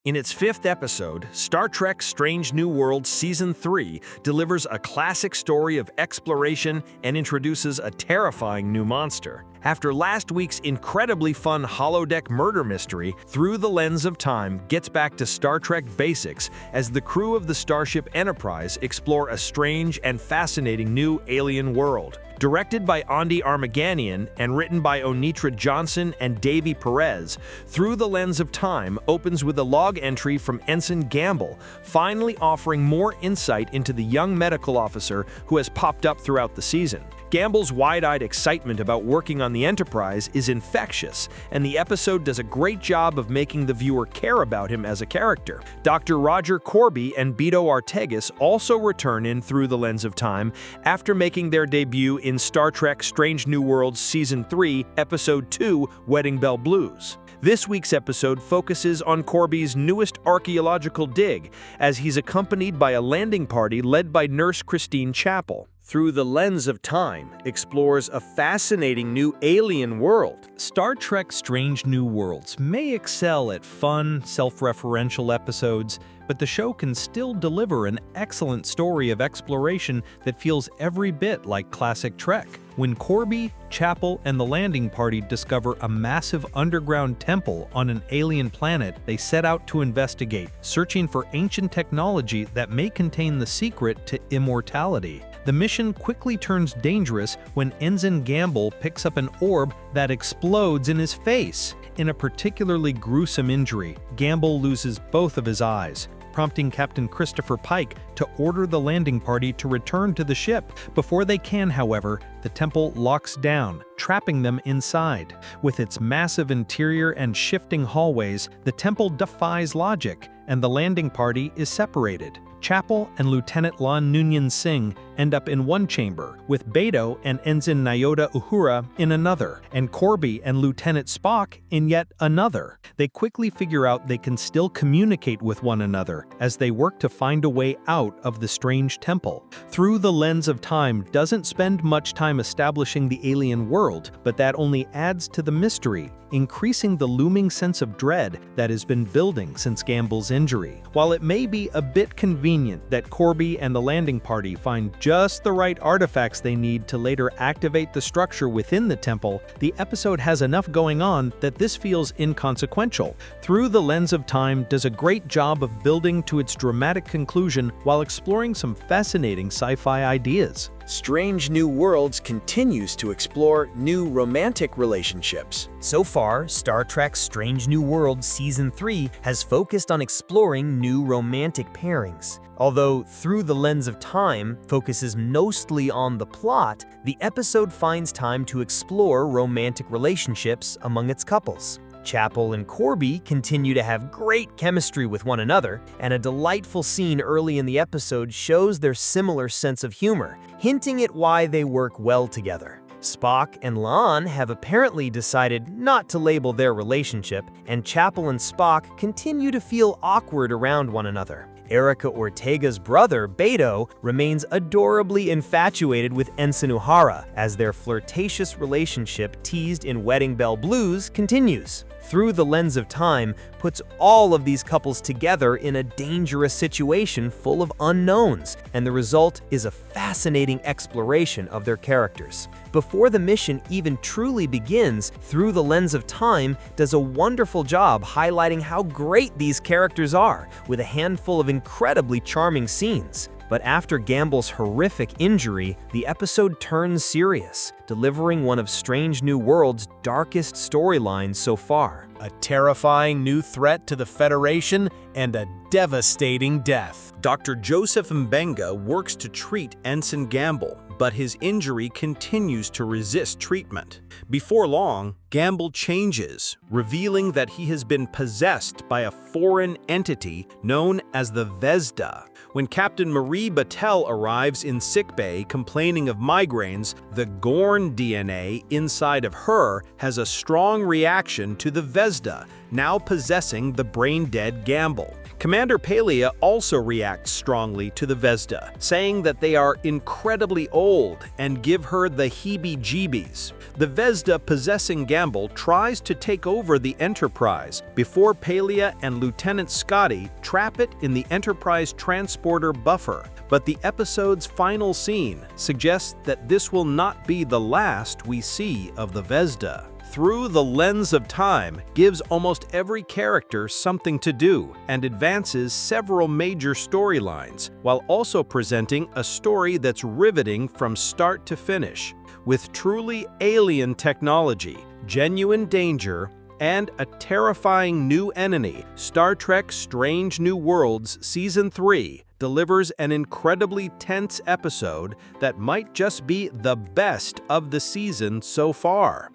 In its fifth episode, Star Trek Strange New Worlds Season 3 delivers a classic story of exploration and introduces a terrifying new monster. After last week's incredibly fun holodeck murder mystery, Through the Lens of Time gets back to Star Trek basics as the crew of the Starship Enterprise explore a strange and fascinating new alien world. Directed by Andy Armaganian and written by Onitra Johnson and Davy Perez, Through the Lens of Time opens with a log entry from Ensign Gamble, finally offering more insight into the young medical officer who has popped up throughout the season. Gamble's wide-eyed excitement about working on the Enterprise is infectious, and the episode does a great job of making the viewer care about him as a character. Dr. Roger Korby and Beto Ortegas also return in Through the Lens of Time after making their debut in Star Trek Strange New Worlds Season 3, Episode 2, Wedding Bell Blues. This week's episode focuses on Korby's newest archaeological dig, as he's accompanied by a landing party led by Nurse Christine Chapel. Through the Lens of Time explores a fascinating new alien world. Star Trek Strange New Worlds may excel at fun, self-referential episodes, but the show can still deliver an excellent story of exploration that feels every bit like classic Trek. When Korby, Chapel, and the landing party discover a massive underground temple on an alien planet, they set out to investigate, searching for ancient technology that may contain the secret to immortality. The mission quickly turns dangerous when Ensign Gamble picks up an orb that explodes in his face. In a particularly gruesome injury, Gamble loses both of his eyes, prompting Captain Christopher Pike to order the landing party to return to the ship. Before they can, however, the temple locks down, trapping them inside. With its massive interior and shifting hallways, the temple defies logic, and the landing party is separated. Chapel and Lieutenant Noonien-Singh end up in one chamber, with Beto and Ensign Nyota Uhura in another, and Korby and Lieutenant Spock in yet another. They quickly figure out they can still communicate with one another as they work to find a way out of the strange temple. Through the Lens of Time doesn't spend much time establishing the alien world, but that only adds to the mystery, increasing the looming sense of dread that has been building since Gamble's injury. While it may be a bit convenient that Korby and the landing party find just the right artifacts they need to later activate the structure within the temple, the episode has enough going on that this feels inconsequential. Through the Lens of Time does a great job of building to its dramatic conclusion while exploring some fascinating sci-fi ideas. Strange New Worlds continues to explore new romantic relationships. So far, Star Trek Strange New Worlds Season 3 has focused on exploring new romantic pairings. Although Through the Lens of Time focuses mostly on the plot, the episode finds time to explore romantic relationships among its couples. Chapel and Korby continue to have great chemistry with one another, and a delightful scene early in the episode shows their similar sense of humor, hinting at why they work well together. Spock and La'an have apparently decided not to label their relationship, and Chapel and Spock continue to feel awkward around one another. Erica Ortega's brother, Beto, remains adorably infatuated with Ensign Uhura as their flirtatious relationship teased in Wedding Bell Blues continues. Through the Lens of Time puts all of these couples together in a dangerous situation full of unknowns, and the result is a fascinating exploration of their characters. Before the mission even truly begins, Through the Lens of Time does a wonderful job highlighting how great these characters are, with a handful of incredibly charming scenes. But after Gamble's horrific injury, the episode turns serious, delivering one of Strange New Worlds' darkest storylines so far. A terrifying new threat to the Federation and a devastating death. Dr. Joseph Mbenga works to treat Ensign Gamble, but his injury continues to resist treatment. Before long, Gamble changes, revealing that he has been possessed by a foreign entity known as the Vezda. When Captain Marie Battelle arrives in sickbay complaining of migraines, the Gorn DNA inside of her has a strong reaction to the Vezda, now possessing the brain-dead Gamble. Commander Pelia also reacts strongly to the Vezda, saying that they are incredibly old and give her the heebie-jeebies. The Vezda possessing Gamble tries to take over the Enterprise before Pelia and Lieutenant Scotty trap it in the Enterprise transporter buffer. But the episode's final scene suggests that this will not be the last we see of the Vezda. Through the Lens of Time gives almost every character something to do and advances several major storylines, while also presenting a story that's riveting from start to finish. With truly alien technology, genuine danger, and a terrifying new enemy, Star Trek Strange New Worlds Season 3 delivers an incredibly tense episode that might just be the best of the season so far.